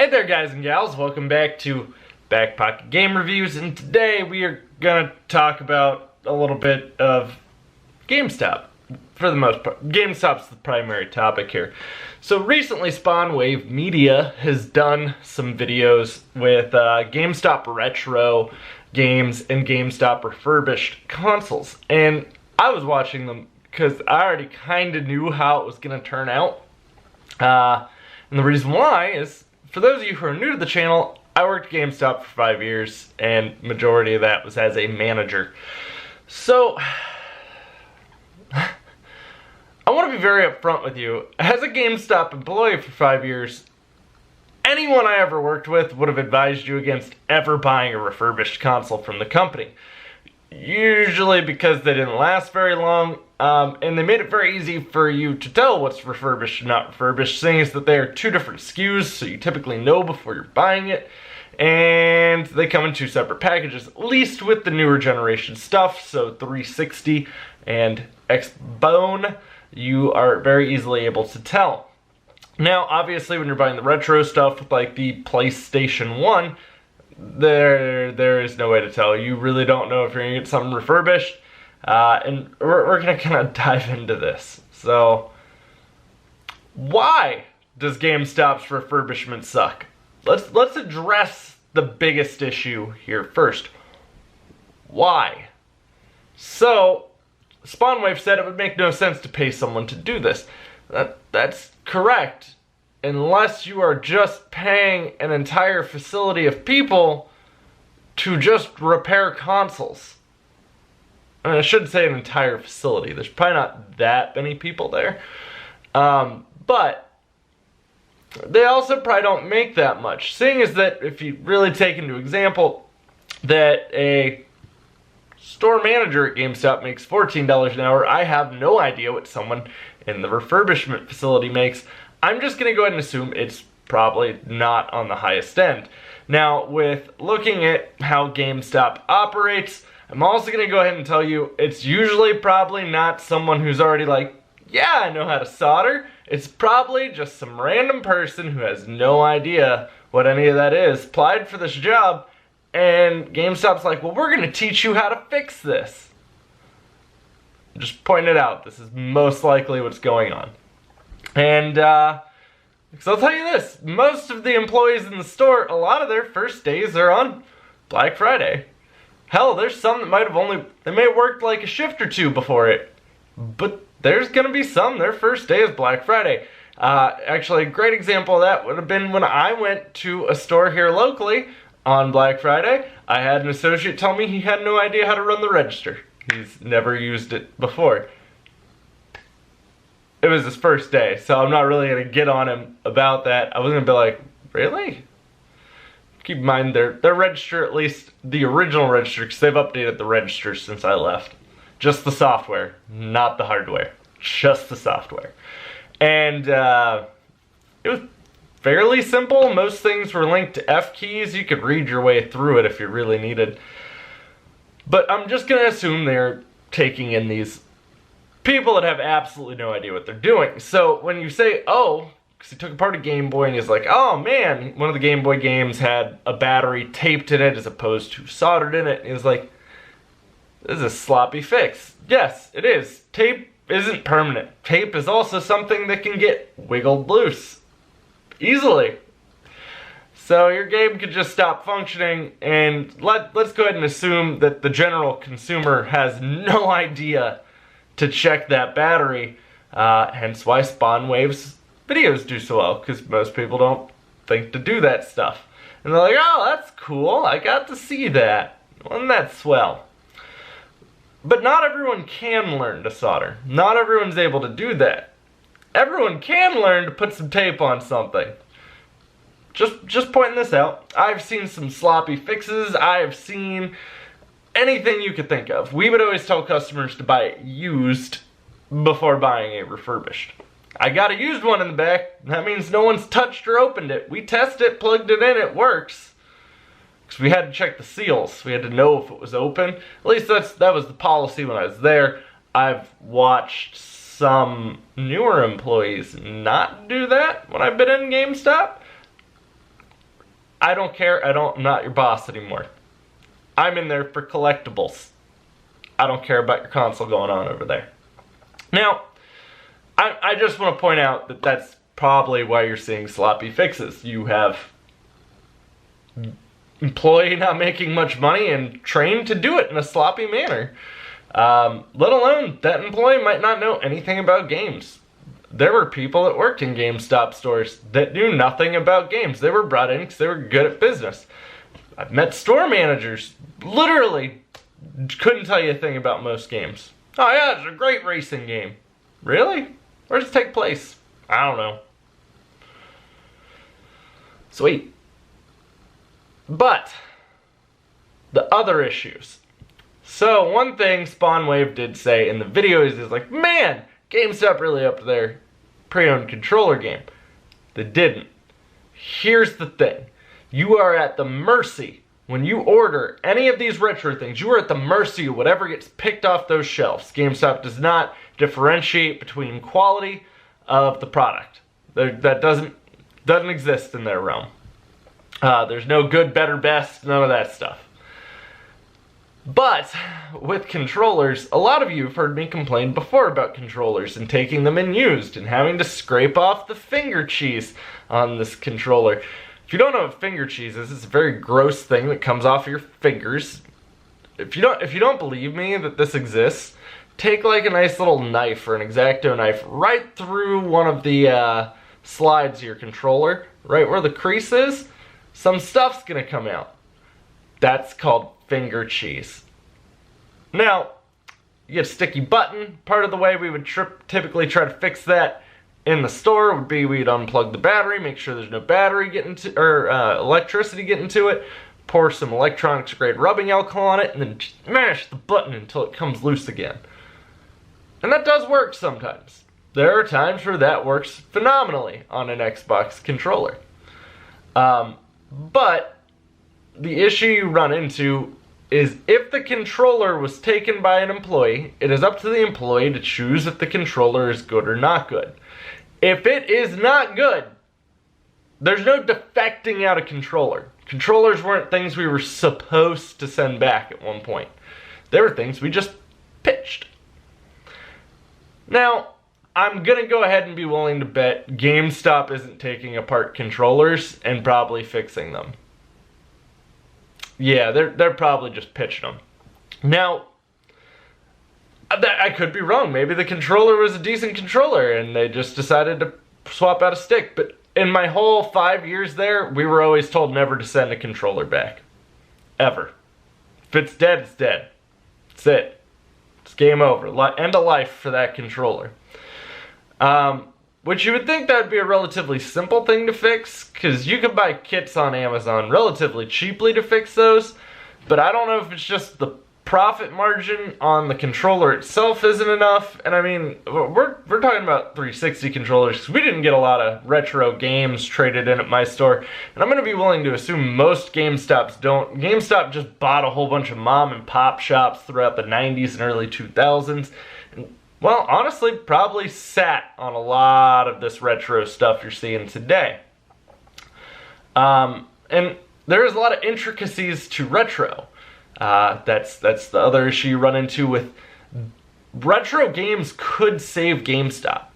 Hey there guys and gals, welcome back to BackPocketGameReviews, and today we are gonna talk about a little bit of GameStop, for the most part. GameStop's the primary topic here. So recently Spawnwave Media has done some videos with GameStop retro games and GameStop refurbished consoles, and I was watching them because I already kind of knew how it was gonna turn out. And the reason why is, for those of you who are new to the channel, I worked at GameStop for 5 years, and majority of that was as a manager. So, I want to be very upfront with you. As a GameStop employee for 5 years, anyone I ever worked with would have advised you against ever buying a refurbished console from the company. Usually because they didn't last very long, and they made it very easy for you to tell what's refurbished and not refurbished, seeing as that they are two different SKUs, so you typically know before you're buying it, and they come in two separate packages, at least with the newer generation stuff. So 360 and Xbone, you are very easily able to tell. Now, obviously, when you're buying the retro stuff with like the PlayStation 1, there is no way to tell. You really don't know if you're gonna get something refurbished, and we're gonna kind of dive into this. So, why does GameStop's refurbishment suck? Let's address the biggest issue here first. Why? So, Spawnwave said it would make no sense to pay someone to do this. That's correct. Unless you are just paying an entire facility of people to just repair consoles. I mean, I shouldn't say an entire facility. There's probably not that many people there. But they also probably don't make that much. Seeing as that, if you really take into example that a store manager at GameStop makes $14 an hour, I have no idea what someone in the refurbishment facility makes. I'm just going to go ahead and assume it's probably not on the highest end. Now, with looking at how GameStop operates, I'm also going to go ahead and tell you it's usually probably not someone who's already like, yeah, I know how to solder. It's probably just some random person who has no idea what any of that is, applied for this job, and GameStop's like, well, we're going to teach you how to fix this. Just pointing it out, this is most likely what's going on. And, because I'll tell you this, most of the employees in the store, a lot of their first days are on Black Friday. Hell, there's some that might have they may have worked like a shift or two before it. But there's gonna be some, their first day is Black Friday. Actually, a great example of that would have been when I went to a store here locally on Black Friday. I had an associate tell me he had no idea how to run the register. He's never used it before. It was his first day, so I'm not really going to get on him about that. I was going to be like, really? Keep in mind, their register, at least the original register, because they've updated the register since I left. Just the software, not the hardware. Just the software. And it was fairly simple. Most things were linked to F keys. You could read your way through it if you really needed. But I'm just going to assume they're taking in these people that have absolutely no idea what they're doing. So when you say, oh, because he took apart a Game Boy and he's like, oh man, one of the Game Boy games had a battery taped in it as opposed to soldered in it. And he's like, this is a sloppy fix. Yes, it is. Tape isn't permanent. Tape is also something that can get wiggled loose easily. So your game could just stop functioning, and let's go ahead and assume that the general consumer has no idea to check that battery, hence why Spawnwave's videos do so well, because most people don't think to do that stuff. And they're like, oh, that's cool, I got to see that. Wasn't that swell? But not everyone can learn to solder. Not everyone's able to do that. Everyone can learn to put some tape on something. Just pointing this out. I've seen some sloppy fixes. I've seen anything you could think of. We would always tell customers to buy it used before buying a refurbished. I got a used one in the back. That means no one's touched or opened it. We tested it, plugged it in, it works. Because we had to check the seals. We had to know if it was open. At least that was the policy when I was there. I've watched some newer employees not do that when I've been in GameStop. I don't care. I'm not your boss anymore. I'm in there for collectibles. I don't care about your console going on over there. Now, I just want to point out that that's probably why you're seeing sloppy fixes. You have employee not making much money and trained to do it in a sloppy manner. Let alone that employee might not know anything about games. There were people that worked in GameStop stores that knew nothing about games. They were brought in because they were good at business. I've met store managers, literally couldn't tell you a thing about most games. Oh yeah, it's a great racing game. Really? Where does it take place? I don't know. Sweet. But the other issues. So one thing spawnwave did say in the videos is like, man, GameStop really upped their pre-owned controller game. They didn't. Here's the thing. You are at the mercy, when you order any of these retro things, you are at the mercy of whatever gets picked off those shelves. GameStop does not differentiate between quality of the product. That doesn't exist in their realm. There's no good, better, best, none of that stuff. But with controllers, a lot of you have heard me complain before about controllers and taking them in used and having to scrape off the finger cheese on this controller. If you don't know what finger cheese is, it's a very gross thing that comes off of your fingers. If you don't believe me that this exists, take like a nice little knife or an X-Acto knife right through one of the slides of your controller, right where the crease is. Some stuff's gonna come out. That's called finger cheese. Now, you get a sticky button. Part of the way we would typically try to fix that in the store would be we'd unplug the battery, make sure there's no battery getting to, or electricity getting to it, pour some electronics grade rubbing alcohol on it, and then smash the button until it comes loose again. And that does work sometimes. There are times where that works phenomenally on an Xbox controller. But the issue you run into is if the controller was taken by an employee, it is up to the employee to choose if the controller is good or not good. If it is not good, there's no defecting out a controller. Controllers weren't things we were supposed to send back at one point. They were things we just pitched. Now, I'm gonna go ahead and be willing to bet GameStop isn't taking apart controllers and probably fixing them. Yeah, they're probably just pitching them. Now, I could be wrong. Maybe the controller was a decent controller and they just decided to swap out a stick. But in my whole 5 years there, we were always told never to send a controller back. Ever. If it's dead, it's dead. That's it. It's game over. End of life for that controller. Which you would think that would be a relatively simple thing to fix, because you could buy kits on Amazon relatively cheaply to fix those, but I don't know if it's just the profit margin on the controller itself isn't enough. And I mean, we're talking about 360 controllers, because we didn't get a lot of retro games traded in at my store, and I'm going to be willing to assume most GameStops don't. GameStop just bought a whole bunch of mom and pop shops throughout the 90s and early 2000s. Well, honestly, probably sat on a lot of this retro stuff you're seeing today. And there is a lot of intricacies to retro. That's the other issue you run into with retro games could save GameStop.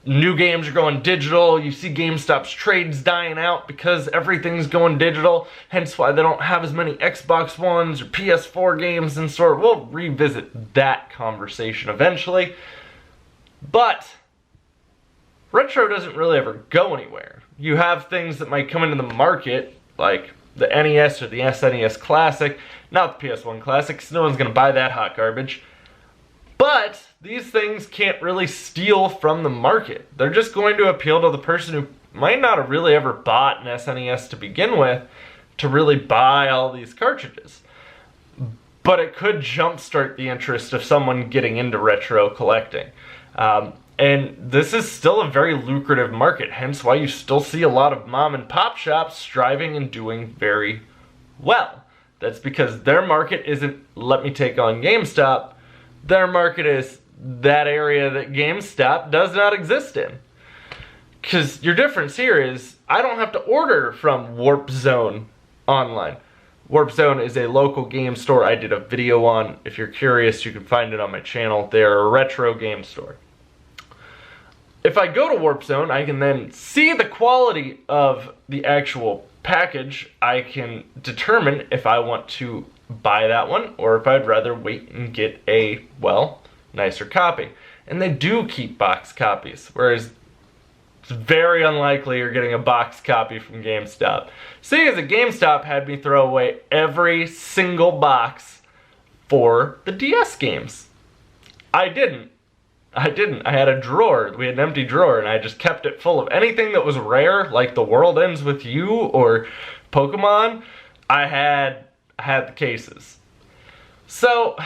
New games are going digital. You see GameStop's trades dying out because everything's going digital. Hence why they don't have as many Xbox Ones or PS4 games in store. We'll revisit that conversation eventually. But retro doesn't really ever go anywhere. You have things that might come into the market, like the NES or the SNES Classic. Not the PS1 Classic, because no one's going to buy that hot garbage. But these things can't really steal from the market. They're just going to appeal to the person who might not have really ever bought an SNES to begin with to really buy all these cartridges. But it could jumpstart the interest of someone getting into retro collecting. And this is still a very lucrative market, hence why you still see a lot of mom and pop shops striving and doing very well. That's because their market isn't, let me take on GameStop. Their market is that area that GameStop does not exist in. Because your difference here is I don't have to order from Warp Zone online. Warp Zone is a local game store I did a video on. If you're curious, you can find it on my channel. They're a retro game store. If I go to Warp Zone, I can then see the quality of the actual package. I can determine if I want to buy that one or if I'd rather wait and get a, well, nicer copy. And they do keep box copies, whereas it's very unlikely you're getting a box copy from GameStop. Seeing as that GameStop had me throw away every single box for the DS games. I didn't. I had a drawer. We had an empty drawer, and I just kept it full of anything that was rare, like The World Ends With You or Pokemon. I had the cases. So,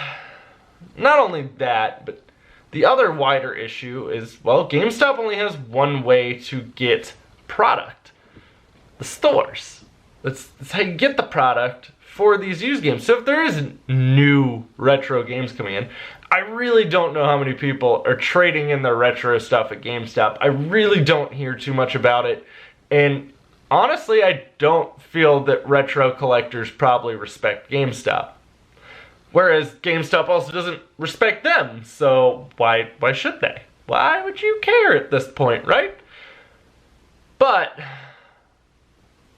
not only that, but the other wider issue is, well, GameStop only has one way to get product. The stores. That's how you get the product for these used games. So if there is new retro games coming in, I really don't know how many people are trading in their retro stuff at GameStop. I really don't hear too much about it. And honestly, I don't feel that retro collectors probably respect GameStop. Whereas GameStop also doesn't respect them, so why should they? Why would you care at this point, right? But,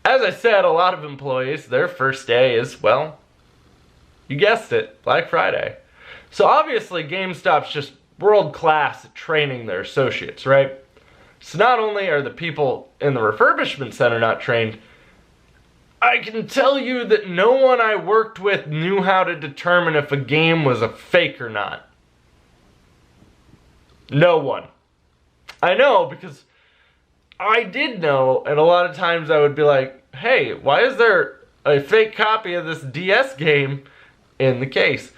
as I said, a lot of employees, their first day is, well, you guessed it, Black Friday. So obviously GameStop's just world class at training their associates, right? So not only are the people in the refurbishment center not trained, I can tell you that no one I worked with knew how to determine if a game was a fake or not. No one. I know because I did know, and a lot of times I would be like, hey, why is there a fake copy of this DS game in the case?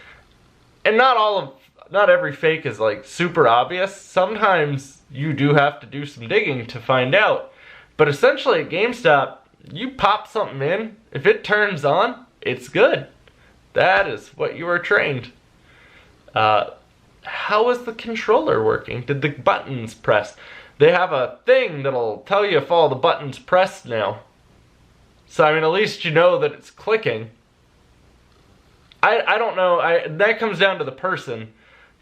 And not every fake is like super obvious. Sometimes you do have to do some digging to find out. But essentially at GameStop, you pop something in, if it turns on, it's good. That is what you were trained. How is the controller working? Did the buttons press? They have a thing that'll tell you if all the buttons pressed now. So I mean, at least you know that it's clicking. I don't know, that comes down to the person.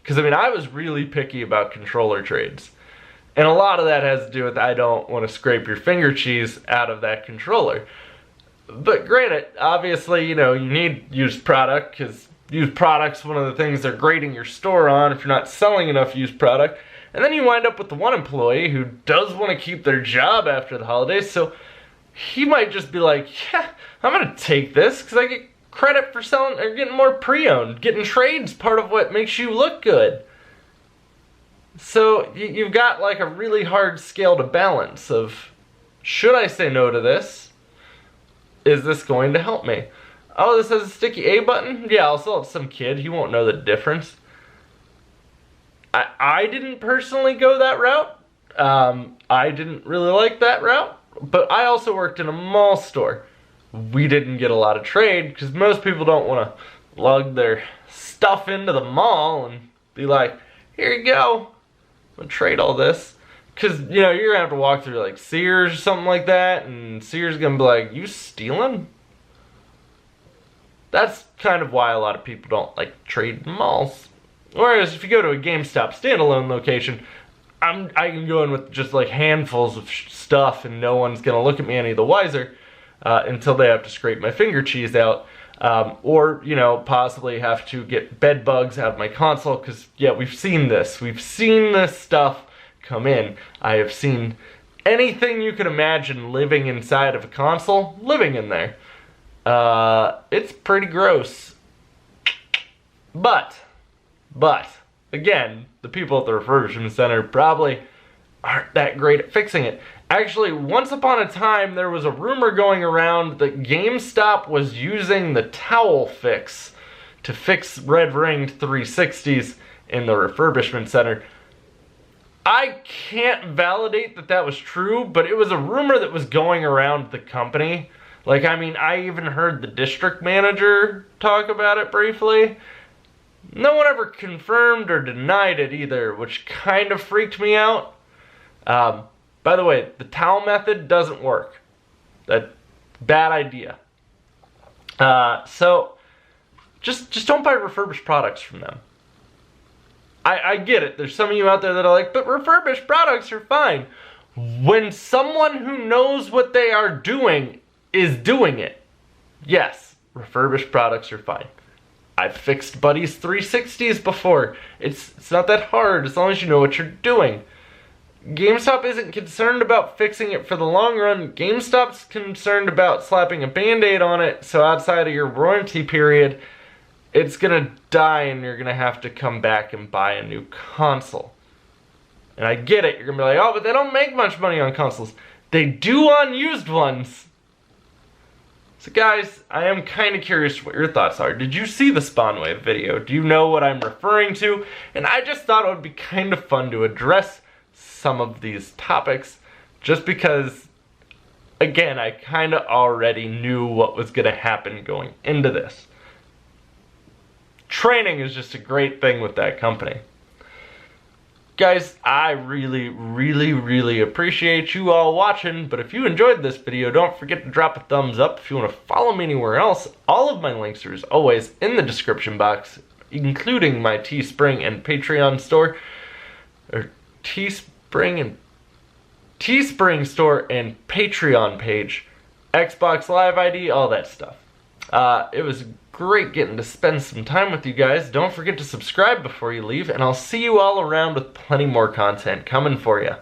Because I mean, I was really picky about controller trades. And a lot of that has to do with I don't want to scrape your finger cheese out of that controller. But granted, obviously, you know, you need used product because used product's one of the things they're grading your store on if you're not selling enough used product. And then you wind up with the one employee who does want to keep their job after the holidays, so he might just be like, yeah, I'm going to take this because I get credit for selling or getting more pre-owned. Getting trades part of what makes you look good. So you've got like a really hard scale to balance of, should I say no to this? Is this going to help me? Oh, this has a sticky A button? Yeah, I'll sell it to some kid. He won't know the difference. I didn't personally go that route. I didn't really like that route. But I also worked in a mall store. We didn't get a lot of trade because most people don't want to lug their stuff into the mall and be like, here you go. I'm gonna trade all this. Because, you know, you're gonna have to walk through like Sears or something like that, and Sears gonna be like, you stealing? That's kind of why a lot of people don't like trade in malls. Whereas if you go to a GameStop standalone location, I can go in with just like handfuls of stuff and no one's gonna look at me any the wiser until they have to scrape my finger cheese out. Or, you know, possibly have to get bed bugs out of my console, because, yeah, we've seen this. We've seen this stuff come in. I have seen anything you could imagine living inside of a console, living in there. It's pretty gross. But, again, the people at the refurbishment center probably aren't that great at fixing it. Actually, once upon a time, there was a rumor going around that GameStop was using the towel fix to fix red-ringed 360s in the refurbishment center. I can't validate that that was true, but it was a rumor that was going around the company. Like, I mean, I even heard the district manager talk about it briefly. No one ever confirmed or denied it either, which kind of freaked me out. But By the way, the towel method doesn't work. That bad idea. So just don't buy refurbished products from them. I get it. There's some of you out there that are like, but refurbished products are fine. When someone who knows what they are doing is doing it, yes, refurbished products are fine. I've fixed Buddy's 360s before. It's not that hard as long as you know what you're doing. GameStop isn't concerned about fixing it for the long run. GameStop's concerned about slapping a band-aid on it, so outside of your warranty period, it's gonna die and you're gonna have to come back and buy a new console. And I get it, you're gonna be like, oh, but they don't make much money on consoles. They do on used ones. So guys, I am kind of curious what your thoughts are. Did you see the spawnwave video? Do you know what I'm referring to? And I just thought it would be kind of fun to address some of these topics, just because, again, I kind of already knew what was gonna happen going into this. Training is just a great thing with that company. Guys, I really appreciate you all watching, but if you enjoyed this video, don't forget to drop a thumbs up. If you want to follow me anywhere else, all of my links are as always in the description box, including my Teespring and Patreon store, or Teespring store and Patreon page, Xbox Live ID, all that stuff. It was great getting to spend some time with you guys. Don't forget to subscribe before you leave, and I'll see you all around with plenty more content coming for you.